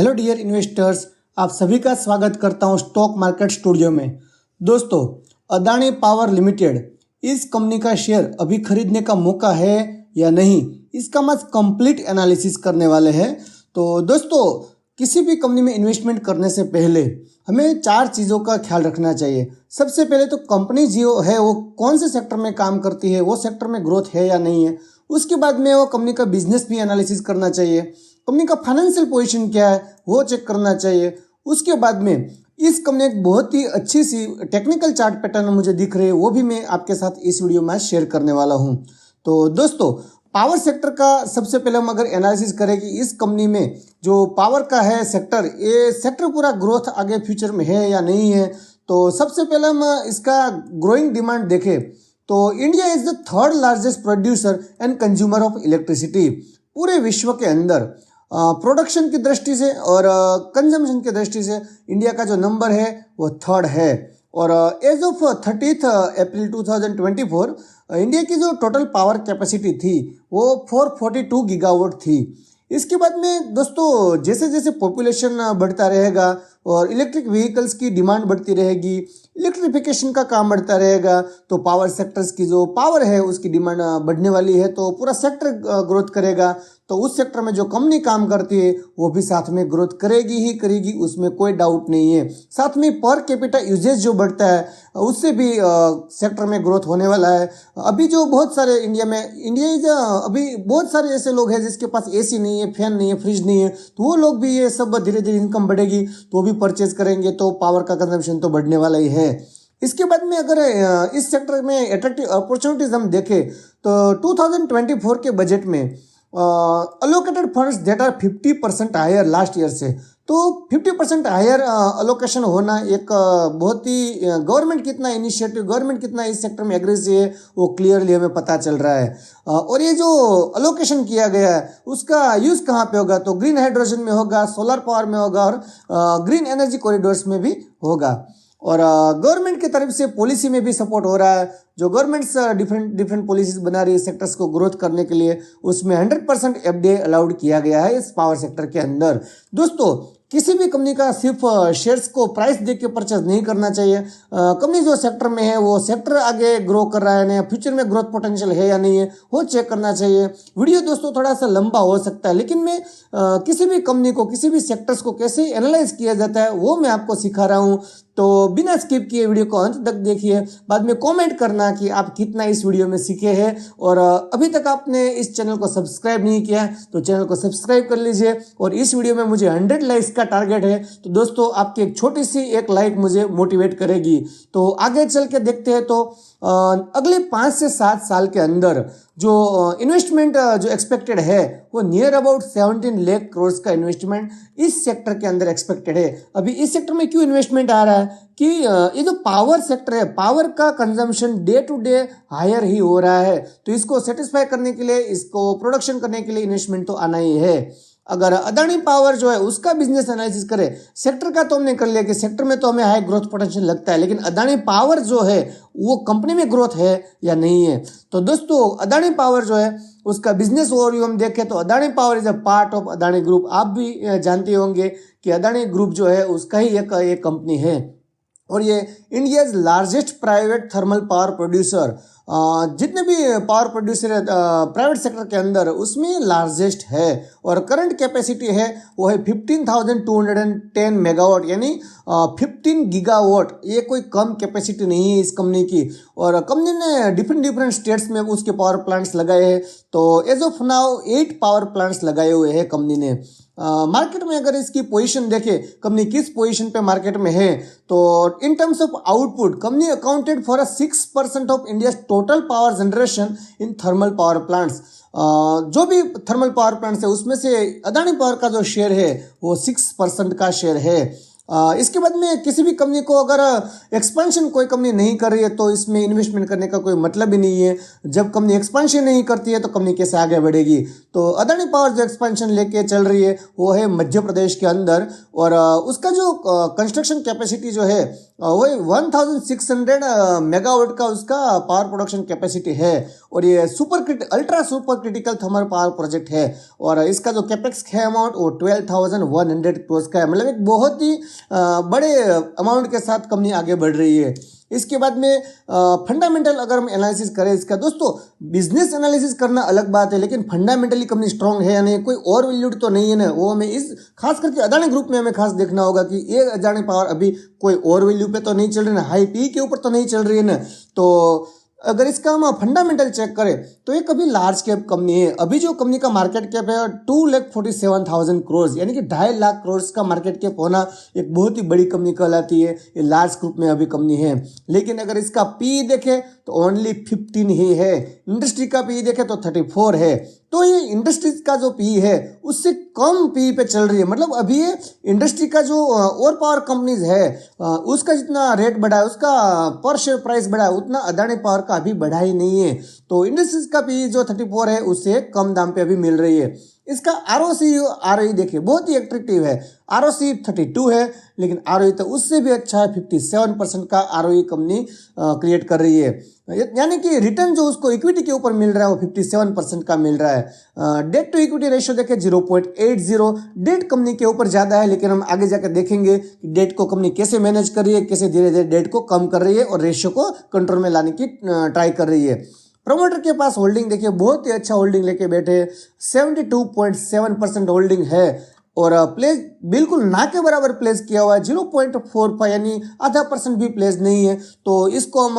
Hello dear investors, आप सभी का स्वागत करता हूं स्टॉक मार्केट स्टूडियो में। दोस्तों, अदानी पावर लिमिटेड इस कंपनी का शेयर अभी खरीदने का मौका है या नहीं, इसका हम आज कंप्लीट एनालिसिस करने वाले हैं। तो दोस्तों, किसी भी कंपनी में इन्वेस्टमेंट करने से पहले हमें 4 चीज़ों का ख्याल रखना चाहिए। सबसे पहले तो कंपनी जो है वो कौन से सेक्टर में काम करती है, वो सेक्टर में ग्रोथ है या नहीं है। उसके बाद में वो कंपनी का बिजनेस भी एनालिसिस करना चाहिए, कंपनी का फाइनेंशियल पोजीशन क्या है वो चेक करना चाहिए। उसके बाद में इस कंपनी एक बहुत ही अच्छी सी टेक्निकल चार्ट पैटर्न मुझे दिख रहे हैं, वो भी मैं आपके साथ इस वीडियो में शेयर करने वाला हूं। तो दोस्तों, पावर सेक्टर का सबसे पहले हम अगर एनालिसिस करें कि इस कंपनी में जो पावर का है सेक्टर, ये सेक्टर पूरा ग्रोथ आगे फ्यूचर में है या नहीं है। तो सबसे पहले हम इसका ग्रोइंग डिमांड देखें तो India is the third largest producer and consumer of electricity. पूरे विश्व के अंदर प्रोडक्शन की दृष्टि से और कंजम्पशन की दृष्टि से इंडिया का जो नंबर है वो थर्ड है। और एज ऑफ 30 अप्रैल 2024 इंडिया की जो टोटल पावर कैपेसिटी थी वो 442 गीगावाट थी। इसके बाद में दोस्तों, जैसे जैसे पॉपुलेशन बढ़ता रहेगा और इलेक्ट्रिक व्हीकल्स की डिमांड बढ़ती रहेगी, इलेक्ट्रिफिकेशन का काम बढ़ता रहेगा, तो पावर सेक्टर्स की जो पावर है उसकी डिमांड बढ़ने वाली है, तो पूरा सेक्टर ग्रोथ करेगा। तो उस सेक्टर में जो कंपनी काम करती है वो भी साथ में ग्रोथ करेगी ही करेगी, उसमें कोई डाउट नहीं है। साथ में पर कैपिटा यूजेज जो बढ़ता है उससे भी सेक्टर में ग्रोथ होने वाला है। अभी जो बहुत सारे अभी बहुत सारे ऐसे लोग हैं जिसके पास एसी नहीं है, फैन नहीं है, फ्रिज नहीं है, तो वो लोग भी ये सब धीरे धीरे इनकम बढ़ेगी तो भी परचेज करेंगे, तो पावर का कंजम्पशन तो बढ़ने वाला ही है। इसके बाद में अगर इस सेक्टर में अट्रैक्टिव अपॉर्चुनिटीज हम देखें तो 2024 के बजट में allocated funds that are 50% higher last year से, तो 50% हायर अलोकेशन होना एक बहुत ही गवर्नमेंट कितना इनिशिएटिव, गवर्नमेंट कितना इस सेक्टर में एग्रेसिव है वो क्लियरली हमें पता चल रहा है। और ये जो अलोकेशन किया गया है उसका यूज़ कहाँ पे होगा, तो ग्रीन हाइड्रोजन में होगा, सोलर पावर में होगा और ग्रीन एनर्जी कॉरिडोर्स में भी होगा। और गवर्नमेंट की तरफ से पॉलिसी में भी सपोर्ट हो रहा है। जो गवर्नमेंट्स डिफरेंट पॉलिसीज बना रही है सेक्टर्स को ग्रोथ करने के लिए, उसमें 100% एफडीआई अलाउड किया गया है इस पावर सेक्टर के अंदर। दोस्तों, किसी भी कंपनी का सिर्फ शेयर्स को प्राइस देख के परचेज नहीं करना चाहिए। कंपनी जो सेक्टर में है वो सेक्टर आगे ग्रो कर रहा है ना, फ्यूचर में ग्रोथ पोटेंशियल है या नहीं है वो चेक करना चाहिए। वीडियो दोस्तों थोड़ा सा लंबा हो सकता है, लेकिन मैं किसी भी कंपनी को, किसी भी सेक्टर्स को कैसे एनालाइज किया जाता है वो मैं आपको सिखा रहा हूँ। तो बिना स्किप किए वीडियो को अंत तक देखिए, बाद में कमेंट करना कि आप कितना इस वीडियो में सीखे हैं। और अभी तक आपने इस चैनल को सब्सक्राइब नहीं किया तो चैनल को सब्सक्राइब कर लीजिए। और इस वीडियो में मुझे 100 लाइक्स का टारगेट है, तो दोस्तों आपकी एक छोटी सी एक लाइक मुझे मोटिवेट करेगी। तो आगे चल के देखते हैं। तो अगले 5 से 7 साल के अंदर जो इन्वेस्टमेंट जो एक्सपेक्टेड है वो नियर अबाउट 17 लाख करोड़ का इन्वेस्टमेंट इस सेक्टर के अंदर एक्सपेक्टेड है। अभी इस सेक्टर में क्यों इन्वेस्टमेंट आ रहा है कि ये जो पावर सेक्टर है, पावर का consumption day to day higher ही हो रहा है, तो इसको सेटिस्फाई करने के लिए, इसको प्रोडक्शन करने के लिए इन्वेस्टमेंट तो आना ही है। अगर अदानी पावर जो है उसका बिजनेस एनालिसिस करें, सेक्टर का तो हमने कर लिया कि सेक्टर में तो हमें हाई ग्रोथ पोटेंशियल लगता है, लेकिन अदानी पावर जो है वो कंपनी में ग्रोथ है या नहीं है। तो दोस्तों, अदानी पावर जो है उसका बिजनेस ओवरव्यू हम देखें तो Adani power is a part of Adani group. आप भी जानते होंगे कि अदानी ग्रुप जो है उसका ही एक कंपनी है और ये India largest private thermal power producer, जितने भी पावर प्रोड्यूसर है प्राइवेट सेक्टर के अंदर उसमें लार्जेस्ट है। और करंट कैपेसिटी है वो है 15,210 मेगावाट, यानी 15 गीगावाट। ये कोई कम कैपेसिटी नहीं है इस कंपनी की। और कंपनी ने डिफरेंट स्टेट्स में उसके पावर प्लांट्स लगाए हैं। तो as of now 8 power plants लगाए हुए हैं कंपनी ने। मार्केट में अगर इसकी पोजीशन देखें, कंपनी किस पोजीशन पे मार्केट में है, तो in terms of output company accounted for 6% of India total power generation in thermal power plants. जो भी थर्मल पावर प्लांट्स है उसमें से अदानी पावर का जो शेयर है वो 6% का शेयर है। इसके बाद में किसी भी कंपनी को अगर एक्सपेंशन कोई कंपनी नहीं कर रही है तो इसमें इन्वेस्टमेंट करने का कोई मतलब ही नहीं है। जब कंपनी एक्सपेंशन नहीं करती है तो कंपनी कैसे आगे बढ़ेगी। तो अदानी पावर जो एक्सपेंशन लेके चल रही है वो है मध्य प्रदेश के अंदर, और उसका जो कंस्ट्रक्शन कैपेसिटी जो है वही 1600 मेगावाट का उसका पावर प्रोडक्शन कैपेसिटी है, और ये ultra super critical thermal power project है, और इसका जो कैपेक्स है अमाउंट वो 12,100 करोड़ का है। मतलब एक बहुत ही बड़े अमाउंट के साथ कंपनी आगे बढ़ रही है। इसके बाद में फंडामेंटल अगर हम एनालिसिस करें इसका, दोस्तों बिजनेस एनालिसिस करना अलग बात है, लेकिन फंडामेंटली कंपनी स्ट्रांग है या नहीं, कोई ओवर वैल्यूड तो नहीं है ना, वो हमें इस खास करके अदानी ग्रुप में हमें खास देखना होगा कि ये अदानी पावर अभी कोई ओवर वैल्यू पे तो नहीं चल रही ना, हाई पी के ऊपर तो नहीं चल रही है ना। तो अगर इसका हम फंडामेंटल चेक करें तो ये कभी लार्ज कैप कंपनी है। अभी जो कंपनी का मार्केट कैप है 2,47,000 करोड़, यानी कि 2.5 लाख करोड़ का मार्केट कैप होना एक बहुत ही बड़ी कंपनी कहलाती है। ये लार्ज ग्रुप में अभी कंपनी है, लेकिन अगर इसका पी देखें तो ओनली 15 ही है। इंडस्ट्री का पी देखें तो 34 है। तो ये इंडस्ट्रीज का जो पी है उससे कम पी पे चल रही है। मतलब अभी ये इंडस्ट्री का जो और पावर कंपनीज है उसका जितना रेट बढ़ा है, उसका पर शेयर प्राइस बढ़ा है, उतना अदानी पावर का अभी बढ़ा ही नहीं है। तो इंडस्ट्रीज का पी जो 34 है उससे कम दाम पे अभी मिल रही है। इसका ROE देखिए बहुत ही एट्रैक्टिव है। ROC 32 है, लेकिन ROE तो उससे भी अच्छा है। 57% का ROE कंपनी क्रिएट कर रही है, यानी कि रिटर्न जो उसको इक्विटी के ऊपर मिल रहा है वो 57% का मिल रहा है। डेट टू इक्विटी रेशियो देखें 0.80, डेट कंपनी के ऊपर ज़्यादा है, लेकिन हम आगे जाकर देखेंगे कि डेट को कंपनी कैसे मैनेज कर रही है, कैसे धीरे धीरे डेट को कम कर रही है और रेशियो को कंट्रोल में लाने की ट्राई कर रही है। प्रमोटर के पास होल्डिंग देखिए बहुत ही अच्छा होल्डिंग लेके बैठे, 72.7% होल्डिंग है, और प्लेस बिल्कुल ना के बराबर प्लेस किया हुआ है 0.45, यानी आधा % भी प्लेस नहीं है। तो इसको हम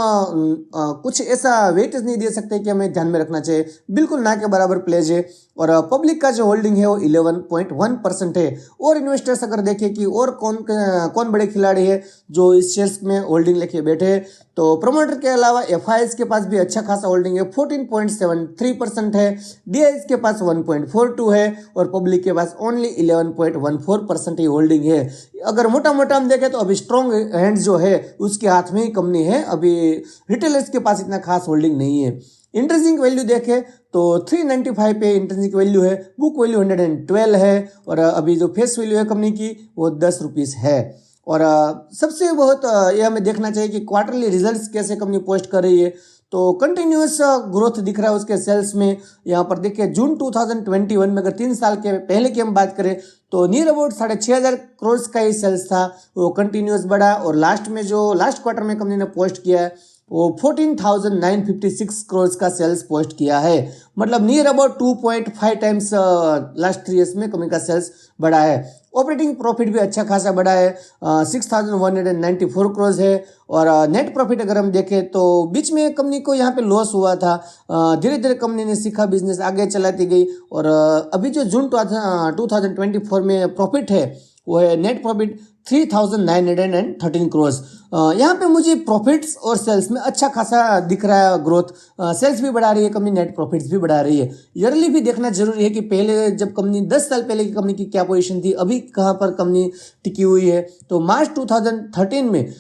कुछ ऐसा वेटेज नहीं दे सकते कि हमें ध्यान में रखना चाहिए, बिल्कुल ना के बराबर प्लेस है। और पब्लिक का जो होल्डिंग है वो 11.1% है। और इन्वेस्टर्स अगर देखें कि और कौन बड़े खिलाड़ी है जो इस शेयर्स में होल्डिंग लेके बैठे हैं, तो प्रमोटर के अलावा FIs के पास भी अच्छा खासा होल्डिंग है, 14.73% है। DIs के पास 1.42 है, और पब्लिक के पास ओनली 11.14% ही होल्डिंग है। अगर मोटा मोटा हम देखें तो अभी स्ट्रॉन्ग हैंड जो है उसके हाथ में ही कंपनी है, अभी रिटेलर्स के पास इतना खास होल्डिंग नहीं है। इंट्रिंसिक वैल्यू देखें तो 395 पे इंट्रिंसिक वैल्यू है, बुक वैल्यू 112 है, और अभी जो फेस वैल्यू है कंपनी की वो 10 रुपीज़ है। और सबसे बहुत ये हमें देखना चाहिए कि क्वार्टरली रिजल्ट्स कैसे कंपनी पोस्ट कर रही है। तो कंटिन्यूस ग्रोथ दिख रहा है उसके सेल्स में। यहाँ पर देखिए जून 2021 में अगर 3 साल के पहले की हम बात करें तो नियर अबाउट 6,500 करोड़ का ही सेल्स था, वो कंटिन्यूस बढ़ा, और लास्ट क्वार्टर में कंपनी ने पोस्ट किया है वो 14,956 करोड़ का सेल्स पोस्ट किया है। मतलब near about 2.5 times last 3 years में कंपनी का सेल्स बढ़ा है। ऑपरेटिंग प्रॉफिट भी अच्छा खासा बढ़ा है, 6,194 करोड़ है। और नेट प्रॉफिट अगर हम देखें तो बीच में कंपनी को यहाँ पे लॉस हुआ था, धीरे धीरे कंपनी ने सीखा, बिजनेस आगे चलाती गई, और अभी जो जून 2024 में प्रॉफिट है वो है नेट प्रॉफिट 3,913 करोड़। यहाँ पे मुझे प्रॉफिट्स और सेल्स में अच्छा खासा दिख रहा है ग्रोथ। सेल्स भी बढ़ा रही है कंपनी, नेट प्रॉफिट्स भी बढ़ा रही है। ईयरली भी देखना जरूरी है कि पहले जब कंपनी 10 साल पहले की कंपनी की क्या पोजीशन थी, अभी कहाँ पर कंपनी टिकी हुई है। तो मार्च 2013 में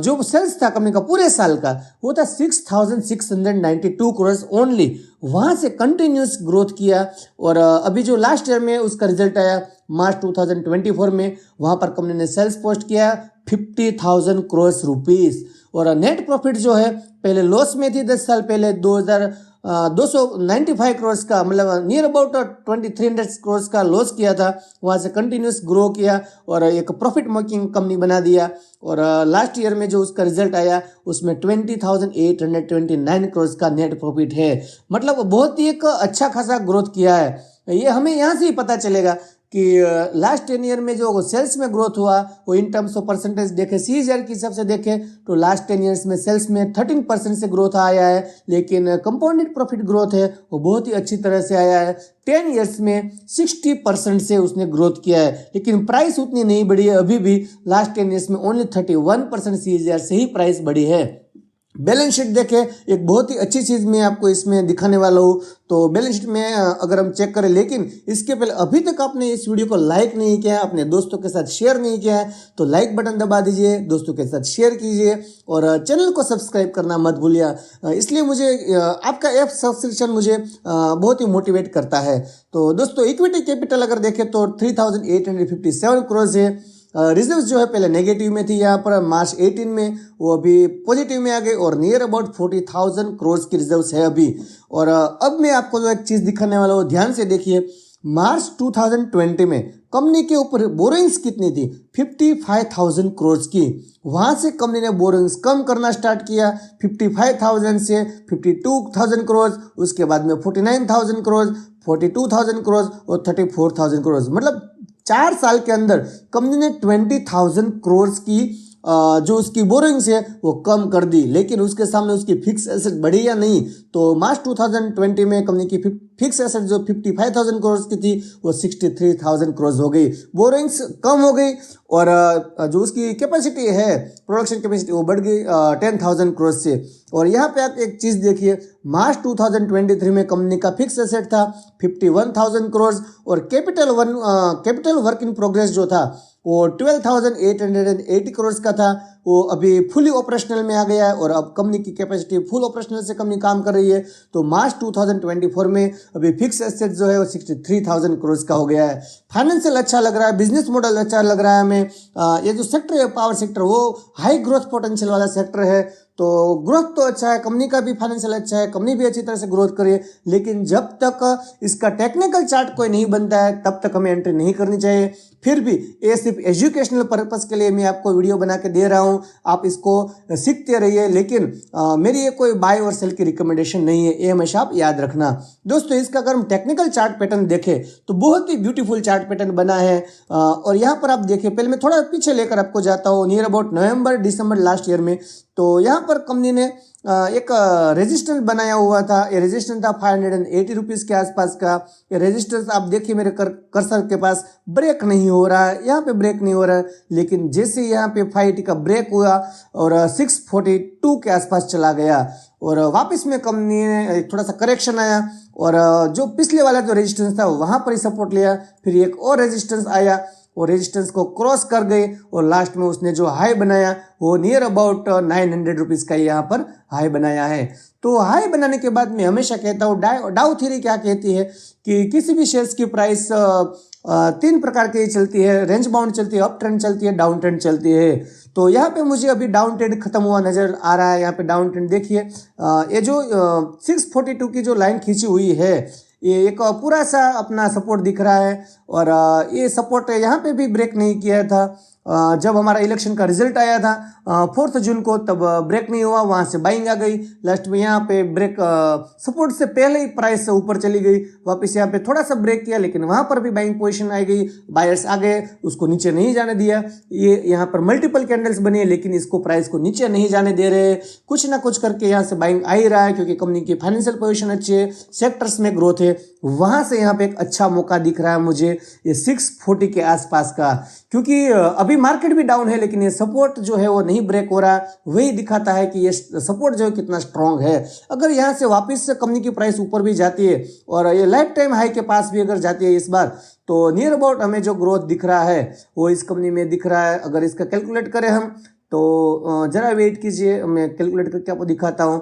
जो सेल्स था कंपनी का पूरे साल का वो था 6,692 करोड़ ओनली, वहाँ से कंटिन्यूस ग्रोथ किया। और अभी जो लास्ट ईयर में उसका रिजल्ट आया मार्च 2024 में, वहाँ पर कंपनी ने सेल्स पोस्ट किया 50,000 करोड़ रुपीस। और नेट प्रॉफिट जो है पहले लॉस में थी 10 साल पहले 2,295 करोड़ का, मतलब नियर अबाउट 2,300 करोड़ का लॉस किया था, वहाँ से कंटिन्यूस ग्रो किया और एक प्रॉफिट मेकिंग कंपनी बना दिया। और लास्ट ईयर में जो उसका रिजल्ट आया उसमें 20,829 करोड़ का नेट प्रॉफिट है। मतलब बहुत ही एक अच्छा खासा ग्रोथ किया है। ये हमें यहाँ से ही पता चलेगा कि लास्ट 10 ईयर में जो सेल्स में ग्रोथ हुआ वो इन टर्म्स ऑफ परसेंटेज देखें, CAGR की हिसाब से देखें तो लास्ट 10 ईयर्स में सेल्स में 13% से ग्रोथ आया है, लेकिन कंपाउंडेड प्रॉफिट ग्रोथ है वो बहुत ही अच्छी तरह से आया है। 10 ईयर्स में 60% से उसने ग्रोथ किया है, लेकिन प्राइस उतनी नहीं बढ़ी है। अभी भी लास्ट 10 ईयर्स में ओनली 31% CAGR से ही प्राइस बढ़ी है। बैलेंस शीट देखें, एक बहुत ही अच्छी चीज़ मैं आपको इसमें दिखाने वाला हूँ। तो बैलेंस शीट में अगर हम चेक करें, लेकिन इसके पहले अभी तक आपने इस वीडियो को लाइक नहीं किया है, अपने दोस्तों के साथ शेयर नहीं किया है, तो लाइक बटन दबा दीजिए, दोस्तों के साथ शेयर कीजिए और चैनल को सब्सक्राइब करना मत भूलिए। इसलिए मुझे आपका ऐप सब्सक्रिप्शन मुझे बहुत ही मोटिवेट करता है। तो दोस्तों इक्विटी कैपिटल अगर देखें तो 3857 करोड़ है। रिजर्व्स जो है पहले नेगेटिव में थी, यहाँ पर मार्च 18 में वो अभी पॉजिटिव में आ गए और नियर अबाउट 40,000 करोड़ की रिजर्व्स है अभी। और अब मैं आपको जो एक चीज़ दिखाने वाला हूँ, ध्यान से देखिए। मार्च 2020 में कंपनी के ऊपर बोरोइंग्स कितनी थी? 55,000 करोड़ की। वहाँ से कंपनी ने बोरोइंग्स कम करना स्टार्ट किया, 55,000 से 52,000 करोड़, उसके बाद में 49,000 करोड़, 42,000 करोड़ और 34,000 करोड़। मतलब 4 साल के अंदर कंपनी ने 20,000 करोड़ की जो उसकी बोरोइंग्स है वो कम कर दी। लेकिन उसके सामने उसकी फिक्स एसेट बढ़ी या नहीं? तो मार्च 2020 में कंपनी की फिक्स एसेट जो 55,000 करोड़ की थी वो 63,000 करोड़ हो गई। बोरोइंग्स कम हो गई और जो उसकी कैपेसिटी है, प्रोडक्शन कैपेसिटी, वो बढ़ गई 10,000 करोड़ से। और यहाँ पे आप एक चीज़ देखिए, मार्च 2023 में कंपनी का फिक्स एसेट था 51,000 करोड़ और कैपिटल वर्क इन प्रोग्रेस जो था वो 12,880 करोड़ का था। वो अभी फुली ऑपरेशनल में आ गया है और अब कंपनी की कैपेसिटी फुल ऑपरेशनल से कंपनी काम कर रही है। तो मार्च 2024 में अभी फिक्स एसेट जो है वो 63,000 करोड़ का हो गया है। फाइनेंशियल अच्छा लग रहा है, बिजनेस मॉडल अच्छा लग रहा है हमें। ये जो सेक्टर है पावर सेक्टर, वो हाई ग्रोथ पोटेंशियल वाला सेक्टर है। तो ग्रोथ तो अच्छा है, कंपनी का भी फाइनेंशियल अच्छा है, कंपनी भी अच्छी तरह से ग्रोथ करे। लेकिन जब तक इसका टेक्निकल चार्ट कोई नहीं बनता है तब तक हमें एंट्री नहीं करनी चाहिए। फिर भी ये सिर्फ एजुकेशनल पर्पस के लिए मैं आपको वीडियो बना के दे रहा हूँ, आप इसको सीखते रहिए। लेकिन मेरी ये कोई बाय और सेल की रिकमेंडेशन नहीं है, ये हमेशा आप याद रखना। दोस्तों इसका अगर हम टेक्निकल चार्ट पैटर्न देखें तो बहुत ही ब्यूटीफुल चार्ट पैटर्न बना है। और यहाँ पर आप देखिए, पहले मैं थोड़ा पीछे लेकर आपको जाता हूँ, near about November December last year में। तो यहाँ पर कंपनी ने एक रेजिस्टेंस बनाया हुआ था। ये रेजिस्टेंस था 580 रुपीज़ के आसपास का। ये रेजिस्टेंस आप देखिए मेरे कर्सर के पास ब्रेक नहीं हो रहा है, यहाँ पे ब्रेक नहीं हो रहा है। लेकिन जैसे यहाँ पे 580 का ब्रेक हुआ और 642 के आसपास चला गया और वापस में कंपनी ने थोड़ा सा करेक्शन आया और जो पिछले वाला जो रेजिस्टेंस था वहाँ पर ही सपोर्ट लिया। फिर एक और रेजिस्टेंस आया, वो रेजिस्टेंस को क्रॉस कर गए और लास्ट में उसने जो हाई बनाया वो नियर अबाउट 900 रुपीज़ का यहाँ पर हाई बनाया है। तो हाई बनाने के बाद मैं हमेशा कहता हूँ, डाउ थ्योरी क्या कहती है कि किसी भी शेयर्स की प्राइस 3 प्रकार की चलती है, रेंज बाउंड चलती है, अप ट्रेंड चलती है, डाउन ट्रेंड चलती है। तो यहाँ पे मुझे अभी डाउन ट्रेंड खत्म हुआ नजर आ रहा है। यहाँ पे डाउन ट्रेंड देखिए, ये जो 642 की जो लाइन खींची हुई है, ये एक पूरा सा अपना सपोर्ट दिख रहा है और ये सपोर्ट यहाँ पे भी ब्रेक नहीं किया था। जब हमारा इलेक्शन का रिजल्ट आया था 4 जून को, तब ब्रेक नहीं हुआ, वहाँ से बाइंग आ गई। लास्ट में यहाँ पे ब्रेक सपोर्ट से पहले ही प्राइस से ऊपर चली गई, वापस यहाँ पे थोड़ा सा ब्रेक किया, लेकिन वहाँ पर भी बाइंग पोजीशन आ गई, बायर्स आ गए, उसको नीचे नहीं जाने दिया। ये यहाँ पर मल्टीपल कैंडल्स बनी है लेकिन इसको प्राइस को नीचे नहीं जाने दे रहे। कुछ ना कुछ करके यहाँ से बाइंग आ ही रहा है क्योंकि कंपनी की फाइनेंशियल पोजीशन अच्छी है, सेक्टर्स में ग्रोथ है। वहाँ से यहाँ पे एक अच्छा मौका दिख रहा है मुझे ये 640 के आसपास का, क्योंकि अभी मार्केट भी डाउन है लेकिन ये सपोर्ट जो है वो नहीं ब्रेक हो रहा। वही दिखाता है कि ये सपोर्ट जो है कितना स्ट्रांग है। अगर यहाँ से वापस से कंपनी की प्राइस ऊपर भी जाती है और ये लाइफ टाइम हाई के पास भी अगर जाती है इस बार, तो नियर अबाउट हमें जो ग्रोथ दिख रहा है वो इस कंपनी में दिख रहा है। अगर इसका कैलकुलेट करें हम तो जरा वेट कीजिए, मैं कैलकुलेट करके आपको दिखाता हूँ।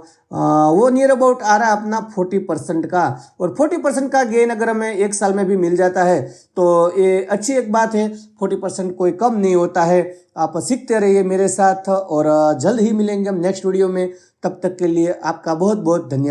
वो नियर अबाउट आ रहा है अपना 40% का, और 40% का गेन अगर हमें 1 साल में भी मिल जाता है तो ये अच्छी एक बात है। 40% कोई कम नहीं होता है। आप सीखते रहिए मेरे साथ और जल्द ही मिलेंगे हम नेक्स्ट वीडियो में। तब तक के लिए आपका बहुत बहुत धन्यवाद।